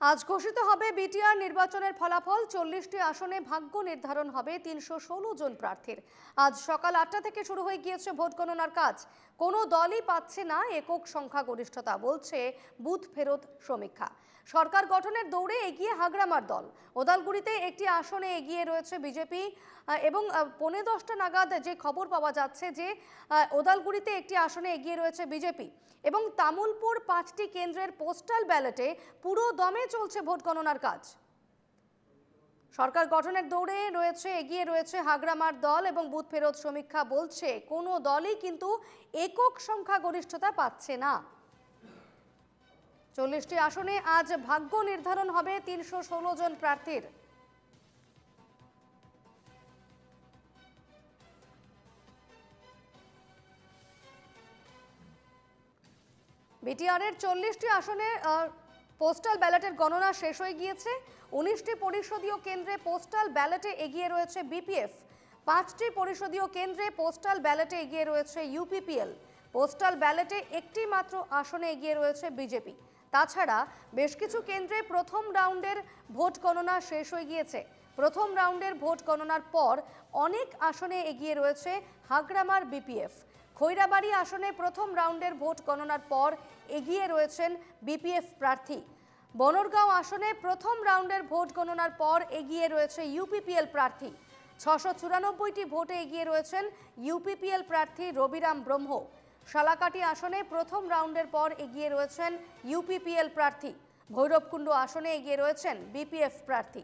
আজ ঘোষিত হবে বিটিআর নির্বাচনের ফলাফল। 40টি আসনে ভাগ্য নির্ধারণ হবে 316 জন প্রার্থীর। আজ সকাল 8টা থেকে শুরু হয়ে গিয়েছে ভোট গণনার কাজ। কোনো দলই পাচ্ছে না একক সংখ্যাগরিষ্ঠতা, বলছে বুথ ফেরত সমীক্ষা। সরকার গঠনের দৌড়ে এগিয়ে হাগরামার দল। ওদালগুড়িতে একটি আসনে এগিয়ে রয়েছে বিজেপি এবং 10:45 নাগাদ যে খবর পাওয়া যাচ্ছে যে ওদালগুড়িতে একটি আসনে এগিয়ে রয়েছে বিজেপি এবং তামুলপুর 5টি কেন্দ্রের পোস্টাল ব্যালটে পুরো দমে চলছে ভোট গণনার কাজ। সরকার গঠনের দৌড়ে এগিয়ে রয়েছে হাগরামার দল এবং বুথ ফেরত সমীক্ষা বলছে কোনো দলই কিন্তু একক সংখ্যাগরিষ্ঠতা পাচ্ছে না। 40টি আসনে আজ ভাগ্য নির্ধারণ হবে 316 জন প্রার্থীর। বিটিআরের 40টি আসনে পোস্টাল ব্যালটের গণনা শেষ হয়ে গিয়েছে। 19টি পরিষদীয় কেন্দ্রে পোস্টাল ব্যালটে এগিয়ে রয়েছে বিপিএফ। 5টি পরিষদীয় কেন্দ্রে পোস্টাল ব্যালটে এগিয়ে রয়েছে ইউপিপিএল। পোস্টাল ব্যালটে একটি মাত্র আসনে এগিয়ে রয়েছে বিজেপি। তাছাড়া বেশ কিছু কেন্দ্রে প্রথম রাউন্ডের ভোট গণনা শেষ হয়ে গিয়েছে। প্রথম রাউন্ডের ভোট গণনার পর অনেক আসনে এগিয়ে রয়েছে হাগরামার বিপিএফ। খৈরাবাড়ি আসনে প্রথম রাউন্ডের ভোট গণনার পর এগিয়ে রয়েছেন বিপিএফ প্রার্থী। বনরগাঁও আসনে প্রথম রাউন্ডের ভোট গণনার পর এগিয়ে রয়েছে ইউপিপিএল প্রার্থী। 694টি ভোটে এগিয়ে রয়েছেন ইউপিপিএল প্রার্থী রবিরাম ব্রহ্ম। সালাকাটি আসনে প্রথম রাউন্ডের পর এগিয়ে রয়েছেন ইউপিপিএল প্রার্থী। ভৈরবকুণ্ড আসনে এগিয়ে রয়েছেন বিপিএফ প্রার্থী।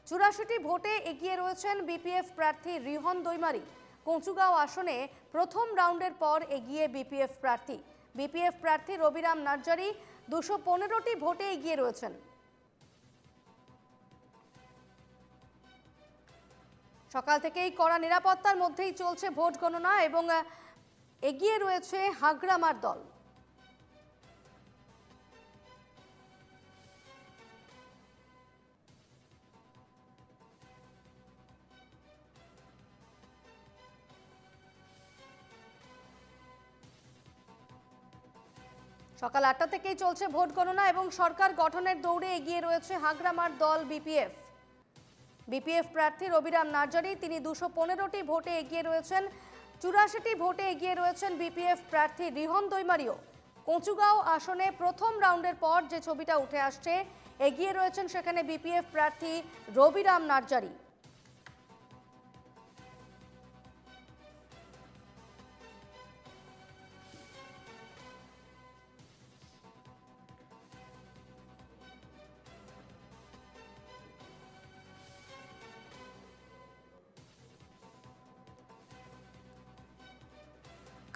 84টি ভোটে এগিয়ে রয়েছেন বিপিএফ প্রার্থী রিহন দৈমারি। কচুগাঁও আসনে প্রথম রাউন্ডের পর এগিয়ে বিপিএফ প্রার্থী। বিপিএফ প্রার্থী রবিরাম নার্জারি 215টি ভোটে এগিয়ে রয়েছেন। সকাল থেকেই কড়া নিরাপত্তার মধ্যেই চলছে ভোট গণনা এবং এগিয়ে রয়েছে হাগরামার দল। সকাল 8টা থেকেই চলছে ভোট গণনা এবং সরকার গঠনের দৌড়ে এগিয়ে রয়েছে হাগরামার দল বিপিএফ। বিপিএফ প্রার্থী রবিরাম নার্জারি, তিনি 215টি ভোটে এগিয়ে রয়েছেন। 84টি ভোটে এগিয়ে রয়েছেন বিপিএফ প্রার্থী রিহন দৈমারিও। কচুগাঁও আসনে প্রথম রাউন্ডের পর যে ছবিটা উঠে আসছে, এগিয়ে রয়েছেন সেখানে বিপিএফ প্রার্থী রবিরাম নার্জারি।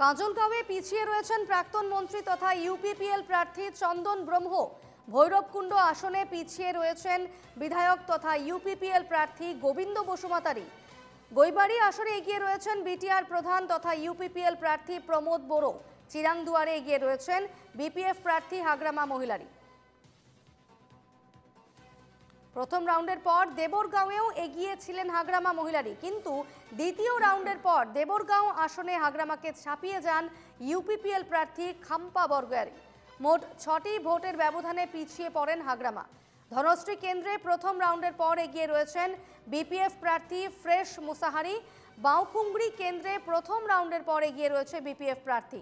কাজলগাঁওয়ে পিছিয়ে রয়েছেন প্রাক্তন মন্ত্রী তথা ইউপিপিএল প্রার্থী চন্দন ব্রহ্ম। ভৈরবকুণ্ড আসনে পিছিয়ে রয়েছেন বিধায়ক তথা ইউপিপিএল প্রার্থী গোবিন্দ বসুমাতারি। গৈবাড়ি আসনে এগিয়ে রয়েছেন বিটিআর প্রধান তথা ইউপিপিএল প্রার্থী প্রমোদ বড়ো। চিরাংদুয়ারে এগিয়ে রয়েছেন বিপিএফ প্রার্থী হাগরামা মহিলারি। প্রথম রাউন্ডের পর দেবরগাঁওয়েও এগিয়ে ছিলেন হাগরামা মহিলারি, কিন্তু দ্বিতীয় রাউন্ডের পর দেবরগাঁও আসনে হাগরামাকে ছাপিয়ে যান ইউপিপিএল প্রার্থী খাম্পা বরগয়ারি। মোট 6টি ভোটের ব্যবধানে পিছিয়ে পড়েন হাগরামা। ধনশ্রী কেন্দ্রে প্রথম রাউন্ডের পর এগিয়ে রয়েছেন বিপিএফ প্রার্থী ফ্রেশ মুসাহারি। বাউকুংড়ি কেন্দ্রে প্রথম রাউন্ডের পর এগিয়ে রয়েছে বিপিএফ প্রার্থী।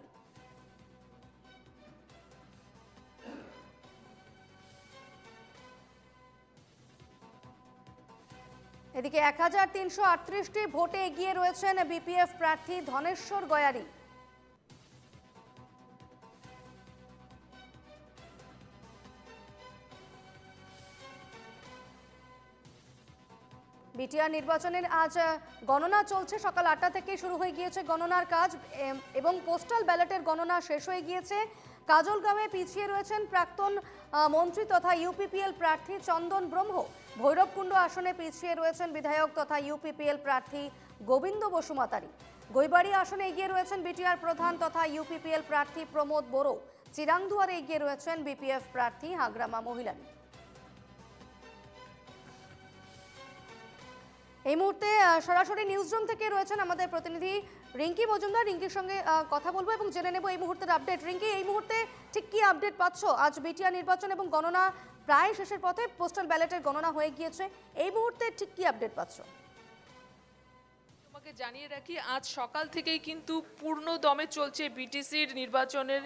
এদিকে 1338টি ভোটে এগিয়ে রয়েছেন বিপিএফ প্রার্থী ধনেশ্বর গয়ারি। বিটিআর নির্বাচনের আজ গণনা চলছে। সকাল 8টা থেকে শুরু হয়ে গিয়েছে গণনার কাজ এবং পোস্টাল ব্যালটের গণনা শেষ হয়ে গিয়েছে। কাজলগাঁওয়ে পিছিয়ে রয়েছেন প্রাক্তন মন্ত্রী তথা ইউপিপিএল প্রার্থী চন্দন ব্রহ্ম। ভৈরবকুণ্ড আসনে পিছিয়ে রয়েছেন বিধায়ক তথা ইউপিপিএল প্রার্থী গোবিন্দ বসুমাতারি। গৈবাড়ি আসনে এগিয়ে রয়েছেন বিটিআর প্রধান তথা ইউপিপিএল প্রার্থী প্রমোদ বড়ো। চিরাংদুয়ারে এগিয়ে রয়েছেন বিপিএফ প্রার্থী হাগরামা মহিলারি। এই মুহূর্তে সরাসরি নিউজরুম থেকে রয়েছেন আমাদের প্রতিনিধি রিঙ্কি মজুমদার। রিঙ্কির সঙ্গে কথা বলবো এবং জেনে নেব এই মুহূর্তের আপডেট। রিঙ্কি, এই মুহূর্তে ঠিক কি আপডেট পাচ্ছ? আজ বিটিআর নির্বাচন এবং গণনা প্রায় শেষের পথে, পোস্টাল ব্যালটের গণনা হয়ে গিয়েছে, এই মুহূর্তে ঠিক কি আপডেট পাচ্ছ? তোমাকে জানিয়ে রাখি, আজ সকাল থেকেই কিন্তু পূর্ণ দমে চলছে বিটিসির নির্বাচনের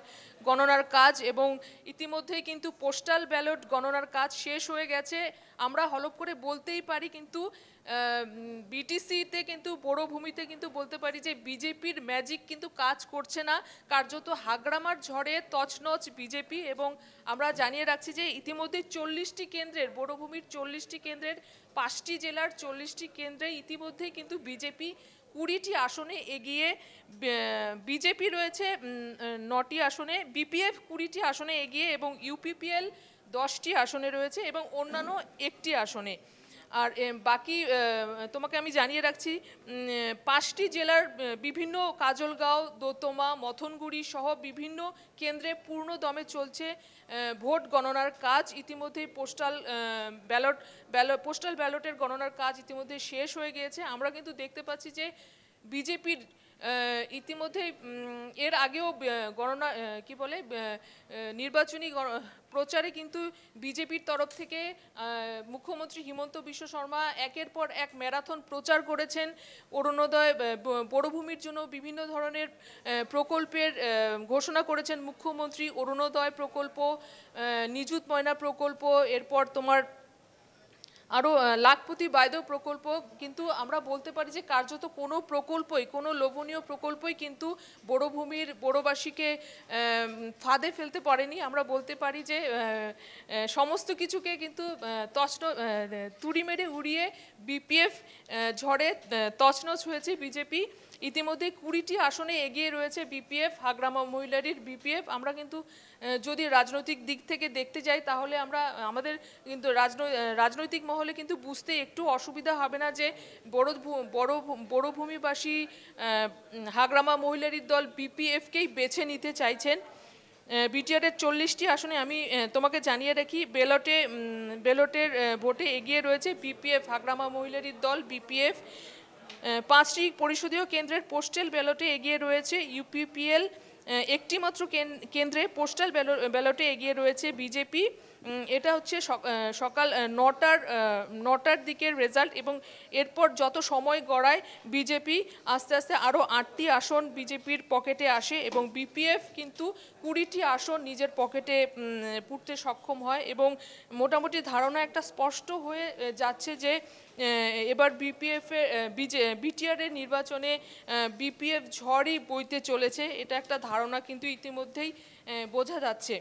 গণনার কাজ এবং ইতিমধ্যেই কিন্তু পোস্টাল ব্যালট গণনার কাজ শেষ হয়ে গেছে। আমরা হলপ করে বলতেই পারি কিন্তু বিটিসিতে কিন্তু বড়ভূমিতে কিন্তু বলতে পারি যে বিজেপির ম্যাজিক কিন্তু কাজ করছে না, কার্যত হাগড়ামার ঝড়ে তছনছ বিজেপি। এবং আমরা জানিয়ে রাখছি যে ইতিমধ্যে 40টি কেন্দ্রের, বড়ভূমির 40টি কেন্দ্রের 5টি জেলার 40টি কেন্দ্রে ইতিমধ্যেই কিন্তু বিজেপি 20টি আসনে এগিয়ে, বিজেপি রয়েছে 9টি আসনে, বিপিএফ 20টি আসনে এগিয়ে এবং ইউপিপিএল 10টি আসনে রয়েছে এবং অন্যান্য 1টি আসনে। আর বাকি তোমাকে আমি জানিয়ে রাখছি 5টি জেলার বিভিন্ন কাজলগাঁও, দোতমা, মথনগুড়ি সহ বিভিন্ন কেন্দ্রে পূর্ণ দমে চলছে ভোট গণনার কাজ। ইতিমধ্যেই পোস্টাল ব্যালটের গণনার কাজ ইতিমধ্যে শেষ হয়ে গিয়েছে। আমরা কিন্তু দেখতে পাচ্ছি যে বিজেপির ইতিমধ্যে এর আগেও গণনা কি বলে নির্বাচনী প্রচারে কিন্তু বিজেপির তরফ থেকে মুখ্যমন্ত্রী হিমন্ত বিশ্ব শর্মা একের পর এক ম্যারাথন প্রচার করেছেন। অরুণোদয়, বড়ভূমির জন্য বিভিন্ন ধরনের প্রকল্পের ঘোষণা করেছেন মুখ্যমন্ত্রী। অরুণোদয় প্রকল্প, নিযুত ময়না প্রকল্প, এরপর তোমার আরও লাখপতি বায়দ প্রকল্প। কিন্তু আমরা বলতে পারি যে কার্যত কোনো প্রকল্পই, কোনো লোভনীয় প্রকল্পই কিন্তু বড়ভূমির বড়বাসীকে ফাঁদে ফেলতে পারেনি। আমরা বলতে পারি যে সমস্ত কিছুকে কিন্তু তুড়ি মেরে উড়িয়ে বিপিএফ ঝড়ে তছনছ হয়েছে বিজেপি। ইতিমধ্যে 20টি আসনে এগিয়ে রয়েছে বিপিএফ, হাগড়ামা মহিলারির বিপিএফ। আমরা কিন্তু যদি রাজনৈতিক দিক থেকে দেখতে যাই তাহলে আমাদের কিন্তু রাজনৈতিক মহলে কিন্তু বুঝতে একটু অসুবিধা হবে না যে বড়ভূমিবাসী হাগড়ামা মহিলারির দল বিপিএফকেই বেছে নিতে চাইছেন। বিটিআরের 40টি আসনে আমি তোমাকে জানিয়ে রাখি ব্যালটের ভোটে এগিয়ে রয়েছে বিপিএফ, হাগড়ামা মহিলারির দল বিপিএফ। 5টি পরিষদীয় কেন্দ্রের পোস্টাল ব্যালটে এগিয়ে রয়েছে ইউপিপিএল। একটি মাত্র কেন্দ্রে পোস্টাল ব্যালটে এগিয়ে রয়েছে বিজেপি। এটা হচ্ছে সকাল 9টার দিকের রেজাল্ট এবং এরপর যত সময় গড়ায় বিজেপি আস্তে আস্তে আরও 8টি আসন বিজেপির পকেটে আসে এবং বিপিএফ কিন্তু 20টি আসন নিজের পকেটে পুড়তে সক্ষম হয় এবং মোটামুটি ধারণা একটা স্পষ্ট হয়ে যাচ্ছে যে এবার বিটিআরের নির্বাচনে বিপিএফ ঝড়ই বইতে চলেছে। এটা একটা ধারণা কিন্তু ইতিমধ্যেই বোঝা যাচ্ছে।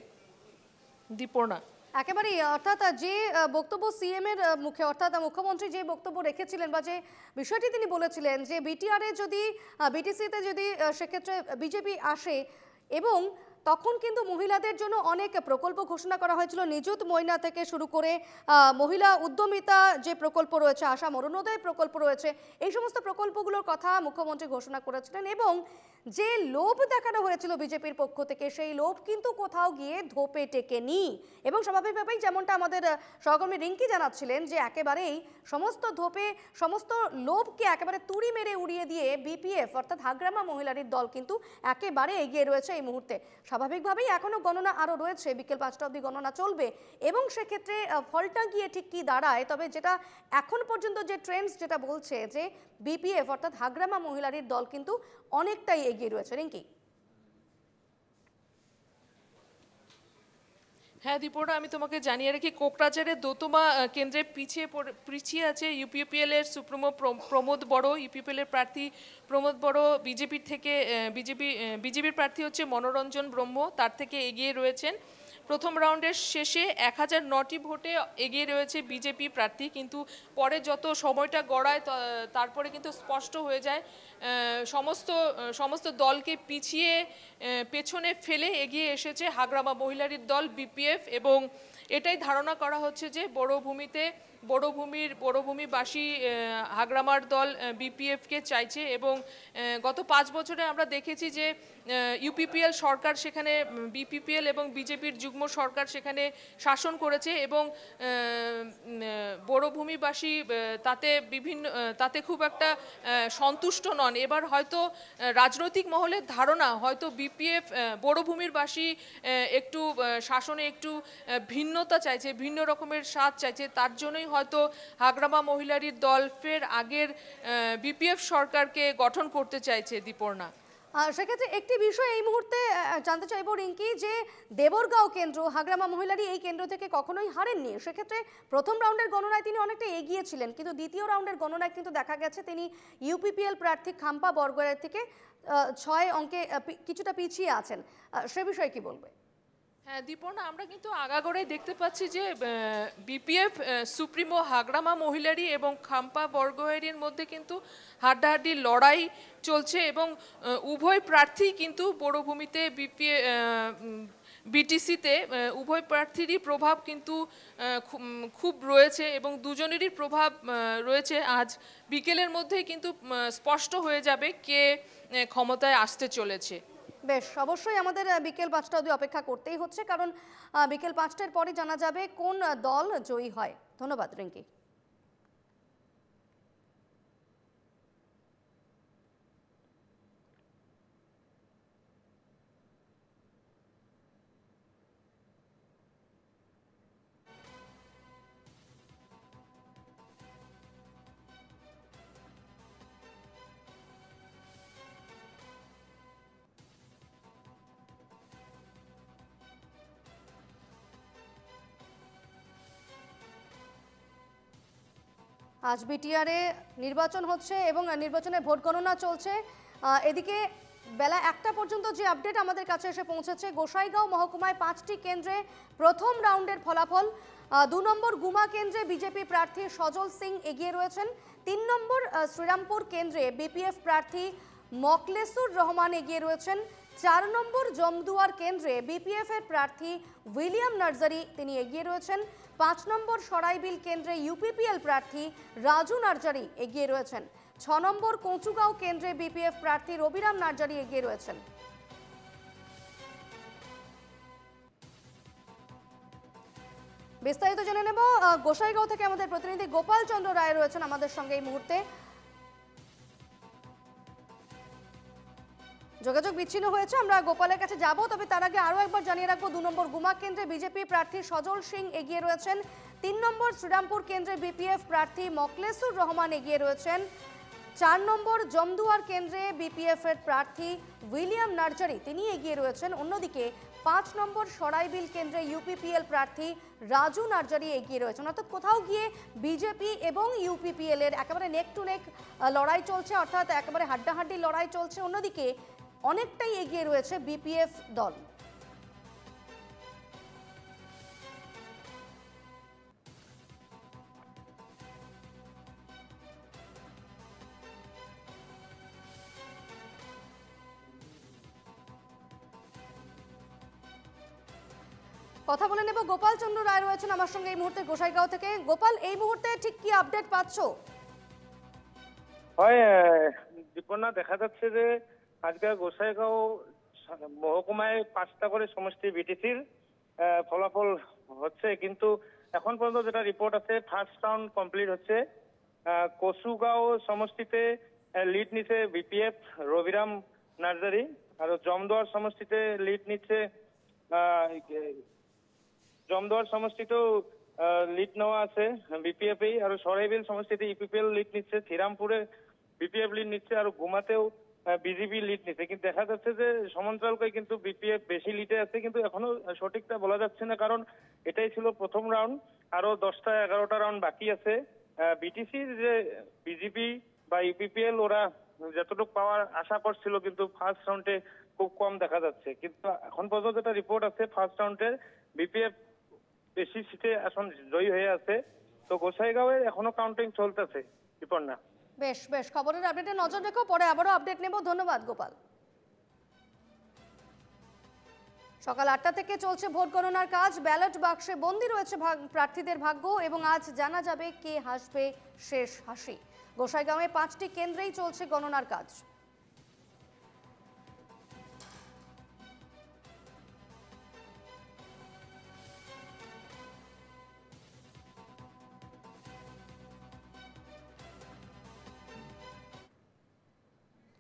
দীপর্ণা, একেবারেই, অর্থাৎ যে বক্তব্য সিএম এর মুখে, অর্থাৎ মুখ্যমন্ত্রী যে বক্তব্য রেখেছিলেন বা যে বিষয়টি তিনি বলেছিলেন যে বিটিআরে যদি, বিটিসিতে যদি সেক্ষেত্রে বিজেপি আসে এবং তখন কিন্তু মহিলাদের জন্য অনেক প্রকল্প ঘোষণা করা হয়েছিল, নিযুত ময়না থেকে শুরু করে মহিলা উদ্যমিতা যে প্রকল্প রয়েছে, আসাম অরুণোদয় প্রকল্প রয়েছে, এই সমস্ত প্রকল্পগুলোর কথা মুখ্যমন্ত্রী ঘোষণা করেছিলেন এবং যে লোভ দেখানো হয়েছিল বিজেপির পক্ষ থেকে সেই লোভ কিন্তু কোথাও গিয়ে ধোপে টেকেনি এবং স্বাভাবিকভাবেই যেমনটা আমাদের সহকর্মী রিঙ্কি জানাচ্ছিলেন যে একেবারেই সমস্ত ধোপে, সমস্ত লোভকে একেবারে তুড়ি মেরে উড়িয়ে দিয়ে বিপিএফ অর্থাৎ হাগড়ামা মহিলারির দল কিন্তু একেবারে এগিয়ে রয়েছে এই মুহূর্তে। স্বাভাবিকভাবেই এখনও গণনা আরও রয়েছে, বিকেল 5টা অবধি গণনা চলবে এবং সেক্ষেত্রে ফলটা গিয়ে ঠিক কী দাঁড়ায়, তবে যেটা এখন পর্যন্ত যে ট্রেন্ডস যেটা বলছে যে বিপিএফ অর্থাৎ হাগড়ামা মহিলারির দল কিন্তু অনেকটাই এগিয়ে রয়েছে। রিঙ্কি? হ্যাঁ দীপর্ণা, আমি তোমাকে জানিয়ে রাখি কোকরাঝারের দোতমা কেন্দ্রে পিছিয়ে আছে ইউপিপিএল এর সুপ্রিমো প্রমোদ বড়। ইউপিপিএল এর প্রার্থী প্রমোদ বড় বিজেপির প্রার্থী হচ্ছে মনোরঞ্জন ব্রহ্ম, তার থেকে এগিয়ে রয়েছেন। প্রথম রাউন্ডের শেষে 1009টি ভোটে এগিয়ে রয়েছে বিজেপি প্রার্থী, কিন্তু পরে যত সময়টা গড়ায় তারপরে কিন্তু স্পষ্ট হয়ে যায় সমস্ত দলকে পেছনে ফেলে এগিয়ে এসেছে হাগড়ামা মহিলারির দল বিপিএফ এবং এটাই ধারণা করা হচ্ছে যে বড়ভূমিবাসী হাগড়ামার দল বিপিএফকে চাইছে এবং গত 5 বছরে আমরা দেখেছি যে ইউপিপিএল সরকার সেখানে, বিপিপিএল এবং বিজেপির যুগ্ম সরকার সেখানে শাসন করেছে এবং বড়ভূমিবাসী তাতে খুব একটা সন্তুষ্ট নন। এবার হয়তো রাজনৈতিক মহলের ধারণা হয়তো বিপিএফ বড়ভূমিরবাসী একটু শাসনে একটু ভিন্নতা চাইছে, ভিন্ন রকমের স্বাদ চাইছে, তার জন্যই হয়তো হাগ্রামা মহিলারীর দল ফের আগের বিপিএফ সরকারকে গঠন করতে চাইছে। দীপর্ণা, সেক্ষেত্রে একটি বিষয় এই মুহূর্তে জানতে চাইবো রিঙ্কি, যে দেবরগাঁও কেন্দ্র, হাগ্রামা মহিলারী এই কেন্দ্র থেকে কখনোই হারেননি। সেক্ষেত্রে প্রথম রাউন্ডের গণনায় তিনি অনেকটা এগিয়ে ছিলেন, কিন্তু দ্বিতীয় রাউন্ডের গণনায় কিন্তু দেখা গেছে তিনি ইউপিপিএল প্রার্থী খাম্পা বরগয়ের থেকে 6 অঙ্কে কিছুটা পিছিয়ে আছেন। সে বিষয়ে কি বলবে? হ্যাঁ দীপর্ণা, আমরা কিন্তু আগাগোড়াই দেখতে পাচ্ছি যে বিপিএফ সুপ্রিমো হাগ্রামা মহিলারী এবং খাম্পা বরগোহাইয়ের মধ্যে কিন্তু হাড্ডাহাড্ডি লড়াই চলছে এবং উভয় প্রার্থী কিন্তু বড়ভূমিতে বিটিসিতে উভয় প্রার্থীরই প্রভাব কিন্তু খুব রয়েছে এবং দুজনেরই প্রভাব রয়েছে। আজ বিকেলের মধ্যেই কিন্তু স্পষ্ট হয়ে যাবে কে ক্ষমতায় আসতে চলেছে। বেশ, অবশ্যই আমাদের বিকেল 5টা অবধি অপেক্ষা করতেই হচ্ছে, কারণ বিকেল 5টার পরে জানা যাবে কোন দল জয়ী হয়। ধন্যবাদ রিঙ্কি। আজ বিটিআরে নির্বাচন হচ্ছে এবং নির্বাচনের ভোট গণনা চলছে। এদিকে বেলা 1টা পর্যন্ত যে আপডেট আমাদের কাছে এসে পৌঁছেছে, গোসাইগাঁও মহকুমায় 5টি কেন্দ্রে প্রথম রাউন্ডের ফলাফল। 2 নম্বর গুমা কেন্দ্রে বিজেপি প্রার্থী সজল সিং এগিয়ে রয়েছেন। 3 নম্বর শ্রীরামপুর কেন্দ্রে বিপিএফ প্রার্থী মকলেসুর রহমান এগিয়ে রয়েছেন। 4 নম্বর জমদুয়ার কেন্দ্রে বিপিএফ এর প্রার্থী উইলিয়াম নার্জারি তিনি এগিয়ে রয়েছেন। 5 নম্বর সরাইবিল কেন্দ্রে ইউপিপিএল প্রার্থী রাজু নার্জারি এগিয়ে রয়েছেন। 6 নম্বর কচুগাঁও কেন্দ্রে বিপিএফ প্রার্থী রবিরাম নার্জারি এগিয়ে রয়েছেন। বিস্তারিত জেনে নেব, গোসাইগাঁও থেকে আমাদের প্রতিনিধি গোপাল চন্দ্র রায় রয়েছেন আমাদের সঙ্গে এই মুহূর্তে। যোগাযোগ বিচ্ছিন্ন হয়েছে, আমরা গোপালের কাছে যাব, তবে তার আগে আরও একবার জানিয়ে রাখবো 2 নম্বর গুমা কেন্দ্রে বিজেপি প্রার্থী সজল সিং এগিয়ে রয়েছেন। 3 নম্বর শ্রীরামপুর কেন্দ্রে বিপিএফ প্রার্থী মকলেসুর রহমান এগিয়ে রয়েছেন। 4 নম্বর জমদুয়ার কেন্দ্রে বিপিএফ এর প্রার্থী উইলিয়াম নার্জারি তিনি এগিয়ে রয়েছেন। অন্যদিকে 5 নম্বর সরাইবিল কেন্দ্রে ইউপিপিএল প্রার্থী রাজু নার্জারি এগিয়ে রয়েছেন। অর্থাৎ কোথাও গিয়ে বিজেপি এবং ইউপিপিএল এর একেবারে নেক টু নেক লড়াই চলছে, অর্থাৎ একেবারে হাড্ডাহাড্ডি লড়াই চলছে। অন্যদিকে অনেকটাই এগিয়ে রয়েছে বিপিএফ দল। কথা বলে নেব, গোপাল চন্দ্র রায় রয়েছেন আমার সঙ্গে এই মুহূর্তে গোসাইগাঁও থেকে। গোপাল, এই মুহূর্তে ঠিক কি আপডেট পাচ্ছ? হয় দীপনা, দেখা যাচ্ছে যে আজকে গোসাইগাঁও মহকুমায় 5টা করে সমষ্টি বিটিসির ফলাফল হচ্ছে, কিন্তু এখন পর্যন্ত যেটা রিপোর্ট আছে ফার্স্ট রাউন্ড কমপ্লিট হচ্ছে। কচুগাঁও সমষ্টিতে লিড নিচ্ছে বিপিএফ রবিরাম নার্জারি, আর জমদুয়ার সমষ্টিতে লিড নিচ্ছে জমদুয়ার সমষ্টিতেও লিড নেওয়া আছে বিপিএফ এই, আর সরাইবিল সমষ্টিতে ইউপিপিএল লিড নিচ্ছে, শ্রীরামপুরে বিপিএফ লিড নিচ্ছে, আর গুমাতেও বিজেপি লিড নিচ্ছে। কিন্তু দেখা যাচ্ছে যে সমান্তরালকে কিন্তু বিপিএফ বেশি লিডে আছে, কিন্তু এখনো সঠিকটা বলা যাচ্ছে না, কারণ এটাই ছিল প্রথম রাউন্ড, আরো 10টা 11টা রাউন্ড বাকি আছে। বিটিসির যে বিজেপি বা ইউপিপিএল ওরা যতটুকু পাওয়ার আশা করছিল, কিন্তু ফার্স্ট রাউন্ডে খুব কম দেখা যাচ্ছে। কিন্তু এখন পর্যন্ত যেটা রিপোর্ট আছে ফার্স্ট রাউন্ডের বিপিএফ বেশি সিটে এখন জয়ী হয়ে আছে। তো গোসাইগাঁওয়ে এখনো কাউন্টিং চলতেছে। বিপন্না, বেশ বেশ, খবরের আপডেটে নজর রেখো, পরে আবারও আপডেট নেব। ধন্যবাদ গোপাল। সকাল 8টা থেকে চলছে ভোট গণনার কাজ। ব্যালট বাক্সে বন্দী রয়েছে প্রার্থীদের ভাগ্য এবং আজ জানা যাবে কে হাসবে শেষ হাসি। গোসাইগাঁওয়ে 5টি কেন্দ্রেই চলছে গণনার কাজ।